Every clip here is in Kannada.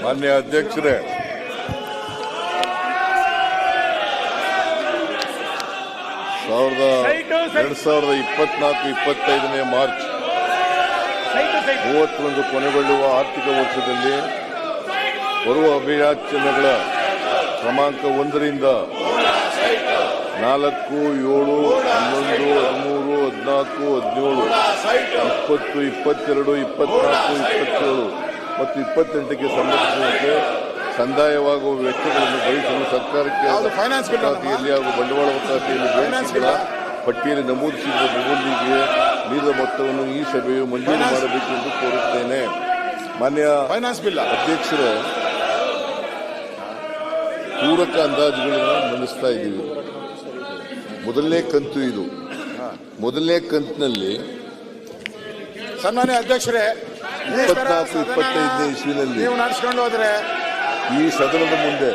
ಮಾನ್ಯ ಅಧ್ಯಕ್ಷರೇ, ಮಾರ್ಚ್ 31 ಕೊನೆಗೊಳ್ಳುವ ಆರ್ಥಿಕ ವರ್ಷದಲ್ಲಿ ಬರುವ ಅಭಿಯಾಚನೆಗಳ ಕ್ರಮಾಂಕ 1ರಿಂದ 4, 7, 11, 13, 14, 17, 20, 22, 24, 27 ಮತ್ತು 28ಕ್ಕೆ ಸಂಬಂಧಿಸಿದಂತೆ ಸಂದಾಯವಾಗುವ ವೆಚ್ಚಗಳನ್ನು ಭರಿಸಲು ಸರ್ಕಾರಕ್ಕೆ ಖಾತೆಯಲ್ಲಿ ಹಾಗೂ ಬಂಡವಾಳ ಖಾತೆಯಲ್ಲಿ ಪಟ್ಟಿಯಲ್ಲಿ ನಮೂದಿಸಿದ ನಿಬಂಧನೆಗೆ ನೀಡಿದ ಮೊತ್ತವನ್ನು ಈ ಸಭೆಯು ಮಂಜೂರು ಮಾಡಬೇಕೆಂದು ಕೋರುತ್ತೇನೆ. ಮಾನ್ಯ ಅಧ್ಯಕ್ಷರೇ, ಪೂರಕ ಅಂದಾಜುಗಳನ್ನು ಮಂಡಿಸ್ತಾ ಇದ್ದೀವಿ. ಮೊದಲನೇ ಕಂತು ಇದು. ಮೊದಲನೇ ಕಂತಿನಲ್ಲಿ ಸನ್ಮಾನ್ಯ ಅಧ್ಯಕ್ಷರೇ 24-25 ಇಸ್ವಿನಲ್ಲಿ ನೀವು ನಡೆಸ್ಕೊಂಡು ಹೋದ್ರೆ ಈ ಸದನದ ಮುಂದೆ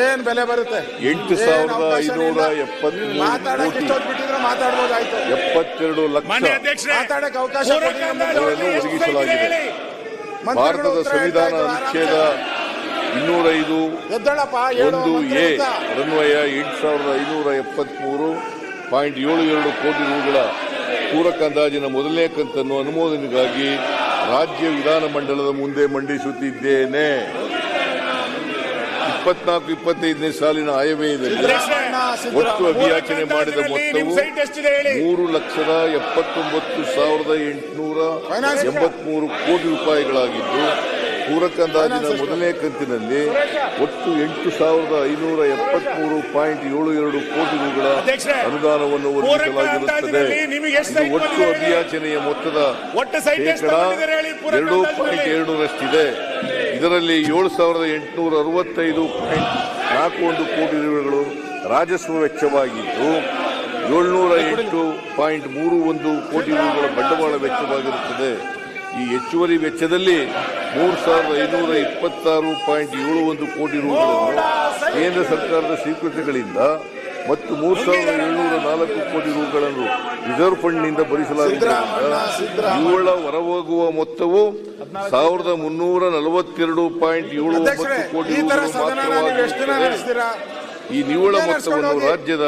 ಏನ್ ಬೆಲೆ ಬರುತ್ತೆ? 8,572 ಮಾತಾಡಬಹುದಾಯ್ತು. 72 ಲಕ್ಷ ಮಾತಾಡಕ್ಕೆ ಅವಕಾಶ ಒದಗಿಸಲಾಗಿದೆ. ಭಾರತದ ಸಂವಿಧಾನ ಅನುಚ್ಛೇದ 205(1)(a) ಅನ್ವಯ 8,573.72 ಕೋಟಿ ರೂಗಳ ಪೂರಕ ಅಂದಾಜಿನ ಮೊದಲನೇ ಕಂತನ್ನು ಅನುಮೋದನೆಗಾಗಿ ರಾಜ್ಯ ವಿಧಾನಮಂಡಲದ ಮುಂದೆ ಮಂಡಿಸುತ್ತಿದ್ದೇನೆ. 24-25ನೇ ಸಾಲಿನ ಆಯವ್ಯಯದಲ್ಲಿ ಒಟ್ಟು ಅಭಿಯಾಚನೆ ಮಾಡಿದ ಮೊತ್ತವು 3,79,883 ಕೋಟಿ ರೂಪಾಯಿಗಳಾಗಿದ್ದು, ಪೂರಕ ಅಂದಾಜಿನ ಮೊದಲನೇ ಕಂತಿನಲ್ಲಿ ಒಟ್ಟು 8,573.72 ಕೋಟಿ ರೂಗಳ ಅನುದಾನವನ್ನು ಒದಗಿಸಲಾಗಿರುತ್ತದೆ. ಒಟ್ಟು ಅಭಿಯಾಚನೆಯ ಮೊತ್ತದ ಶೇಕಡಾ 2.2ರಷ್ಟಿದೆ. ಇದರಲ್ಲಿ 7,865.41 ಕೋಟಿ ರೂಪಾಯಿಗಳು ರಾಜಸ್ವ ವೆಚ್ಚವಾಗಿದ್ದು, 708.31 ಕೋಟಿ ರೂಪಾಯಿಗಳ ಬಂಡವಾಳ ವೆಚ್ಚವಾಗಿರುತ್ತದೆ. ಈ ಹೆಚ್ಚುವರಿ ವೆಚ್ಚದಲ್ಲಿ 3,526.71 ಕೋಟಿ ರೂಪಾಯಿಗಳನ್ನು ಕೇಂದ್ರ ಸರ್ಕಾರದ ಸ್ವೀಕೃತಿಗಳಿಂದ ಮತ್ತು 3,704 ಕೋಟಿ ರೂಪಾಯಿಗಳನ್ನು ರಿಸರ್ವ್ ಫಂಡ್ನಿಂದ ಭರಿಸಲಾಗುವುದರಿಂದ ಇವುಗಳ ಹೊರಹೋಗುವ ಮೊತ್ತವು 1,342.79 ಕೋಟಿ ರೂಪಾಯಿಗಳು. ಈ ನಿವ್ವಳ ಮೊತ್ತವನ್ನು ರಾಜ್ಯದ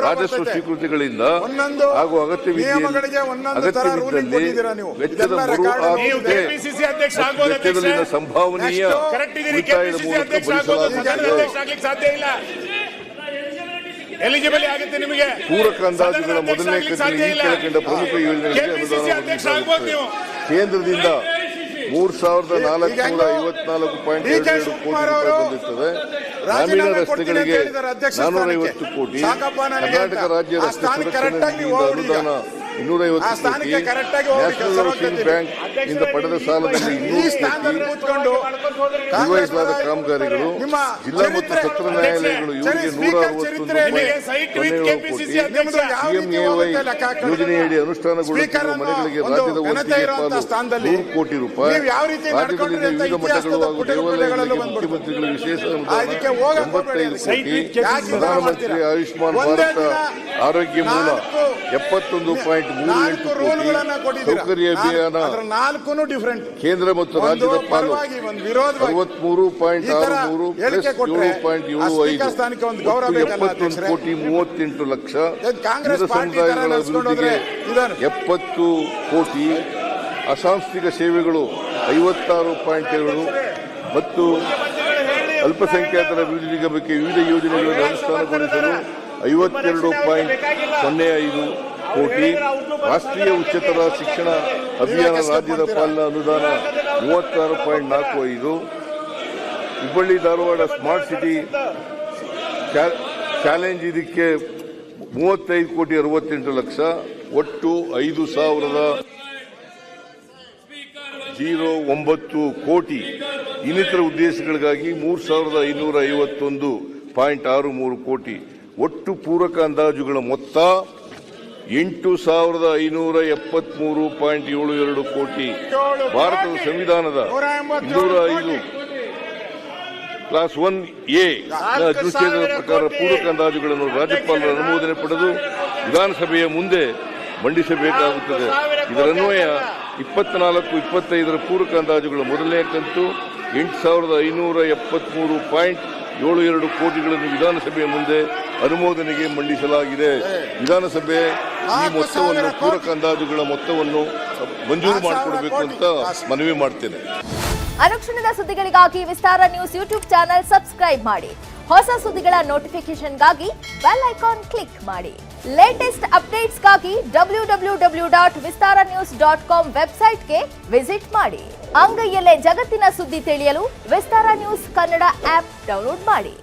ರಾಜಸ್ವ ಸ್ವೀಕೃತಿಗಳಿಂದ ಹಾಗೂ ಅಗತ್ಯವಿದ್ದಲ್ಲಿ ವೆಚ್ಚದ ವೆಚ್ಚದಲ್ಲಿನ ಸಂಭಾವನೀಯ ಉಳಿತಾಯದ ಮೂಲಕ ಭರಿಸಲಾಗುತ್ತದೆ. ಪೂರಕ ಅಂದಾಜುಗಳ ಮೊದಲನೇ ಕಂತಿನ ಈ ಕೆಳಕಂಡ ಪ್ರಮುಖ ಯೋಜನೆಗಳಿಗೆ ಅನುದಾನ ಕೇಂದ್ರದಿಂದ 3,454.22 ಕೋಟಿ ರೂಪಾಯಿ ಬಂದಿರುತ್ತದೆ. ಗ್ರಾಮೀಣ ರಸ್ತೆಗಳಿಗೆ 450 ಕೋಟಿ, ಕರ್ನಾಟಕ ರಾಜ್ಯ ರಸ್ತೆ ಸುರಕ್ಷಣಾ ನಿಧಿಯಿಂದ ಅನುದಾನ 250 ಕೋಟಿ, ನ್ಯಾಷನಲ್ ಹೌಸಿಂಗ್ ಬ್ಯಾಂಕ್ ಇಂದ ಪಡೆದ ಸಾಲದಲ್ಲಿ 200 ಕೋಟಿ, ನಿರ್ವಹಿಸಲಾದ ಕಾಮಗಾರಿಗಳು, ಜಿಲ್ಲಾ ಮತ್ತು ಸತ್ರ ನ್ಯಾಯಾಲಯಗಳು ಇವರಿಗೆ 160.07 ಕೋಟಿ, ಸಿಎಂಎವೈ ಯೋಜನೆಯಡಿ ಅನುಷ್ಠಾನಗೊಳ್ಳುತ್ತಿರುವ ಮನೆಗಳಿಗೆ ರಾಜ್ಯದ ಒಟ್ಟಿಗೆ ಪಾಲು 100 ಕೋಟಿ ರೂಪಾಯಿ, ರಾಜ್ಯದಲ್ಲಿನ ವಿವಿಧ ಮಠಗಳು ಹಾಗೂ ದೇವಾಲಯಗಳಿಗೆ ಮುಖ್ಯಮಂತ್ರಿಗಳ ವಿಶೇಷ ಅನುದಾನ 85 ಕೋಟಿ, ಪ್ರಧಾನಮಂತ್ರಿ ಆಯುಷ್ಮಾನ್ ಭಾರತ ಆರೋಗ್ಯ ಮೂಲ 71.38 ಕೋಟಿ, ಸೌಕರ್ಯ ಅಭಿಯಾನ ಕೇಂದ್ರ ಮತ್ತು ರಾಜ್ಯದ ಪಾಲು 63.63 ಪ್ಲಸ್ 7.75 ಕೋಟಿ 38 ಲಕ್ಷ, ವಿವಿಧ ಸಮುದಾಯಗಳ ಅಭಿವೃದ್ಧಿಗೆ 70 ಕೋಟಿ, ಅಸಾಂಸ್ಥಿಕ ಸೇವೆಗಳು 56.2 ಮತ್ತು ಅಲ್ಪಸಂಖ್ಯಾತರ ಅಭಿವೃದ್ಧಿಗೆ ಬಗ್ಗೆ ವಿವಿಧ ಯೋಜನೆಗಳನ್ನು ಅನುಷ್ಠಾನಗೊಳಿಸಲು 52.05 ಕೋಟಿ, ರಾಷ್ಟ್ರೀಯ ಉಚ್ಚತರ ಶಿಕ್ಷಣ ಅಭಿಯಾನ ರಾಜ್ಯದ ಪಾಲಿನ ಅನುದಾನ 36.45, Hubballi Dharwad smart city challenge ಇದಕ್ಕೆ 35.68 ಲಕ್ಷ, ಒಟ್ಟು 5,009 ಕೋಟಿ. ಇನ್ನಿತರ ಉದ್ದೇಶಗಳಿಗಾಗಿ 3,551.63 ಕೋಟಿ. ಒಟ್ಟು ಪೂರಕ ಅಂದಾಜುಗಳ ಮೊತ್ತ 8,573.72 ಕೋಟಿ. ಭಾರತದ ಸಂವಿಧಾನದ 205 ಕ್ಲಾಸ್ 1A ಅನುಚ್ಛೇದದ ಪ್ರಕಾರ ಪೂರಕ ಅಂದಾಜುಗಳನ್ನು ರಾಜ್ಯಪಾಲರ ಅನುಮೋದನೆ ಪಡೆದು ವಿಧಾನಸಭೆಯ ಮುಂದೆ ಮಂಡಿಸಬೇಕಾಗುತ್ತದೆ. ಇದರನ್ವಯ 24-25ರ ಪೂರಕ ಅಂದಾಜುಗಳ ಮೊದಲನೇ ಕಂತು 8,573.72 ಕೋಟಿಗಳನ್ನು ವಿಧಾನಸಭೆಯ ಮುಂದೆ ಅನುಮೋದನೆಗೆ ಮಂಡಿಸಲಾಗಿದೆ. ವಿಧಾನಸಭೆ ಈ ಮೊತ್ತವನ್ನು ಪೂರಕ ಅಂದಾಜುಗಳ ಮೊತ್ತವನ್ನು ಮಂಜೂರು ಮಾಡಿಕೊಡಬೇಕು ಅಂತ ಮನವಿ ಮಾಡ್ತೇನೆ. ಅನುಕ್ಷಣದ ಸುದ್ದಿಗಳಿಗಾಗಿ ವಿಸ್ತಾರ ನ್ಯೂಸ್ ಯೂಟ್ಯೂಬ್ ಚಾನೆಲ್ ಸಬ್ಸ್ಕ್ರೈಬ್ ಮಾಡಿ. ಹೊಸ ಸುದ್ದಿಗಳ ನೋಟಿಫಿಕೇಶನ್ಗಾಗಿ ಬೆಲ್ ಐಕಾನ್ ಕ್ಲಿಕ್ ಮಾಡಿ. ಲೇಟೆಸ್ಟ್ ಅಪ್ಡೇಟ್ಸ್ಗಾಗಿ www.vistaranews.com ವೆಬ್ಸೈಟ್ಗೆ ವಿಸಿಟ್ ಮಾಡಿ. ಅಂಗೈಯಲ್ಲೇ ಜಗತ್ತಿನ ಸುದ್ದಿ ತಿಳಿಯಲು ವಿಸ್ತಾರ ನ್ಯೂಸ್ ಕನ್ನಡ ಆಪ್ ಡೌನ್ಲೋಡ್ ಮಾಡಿ.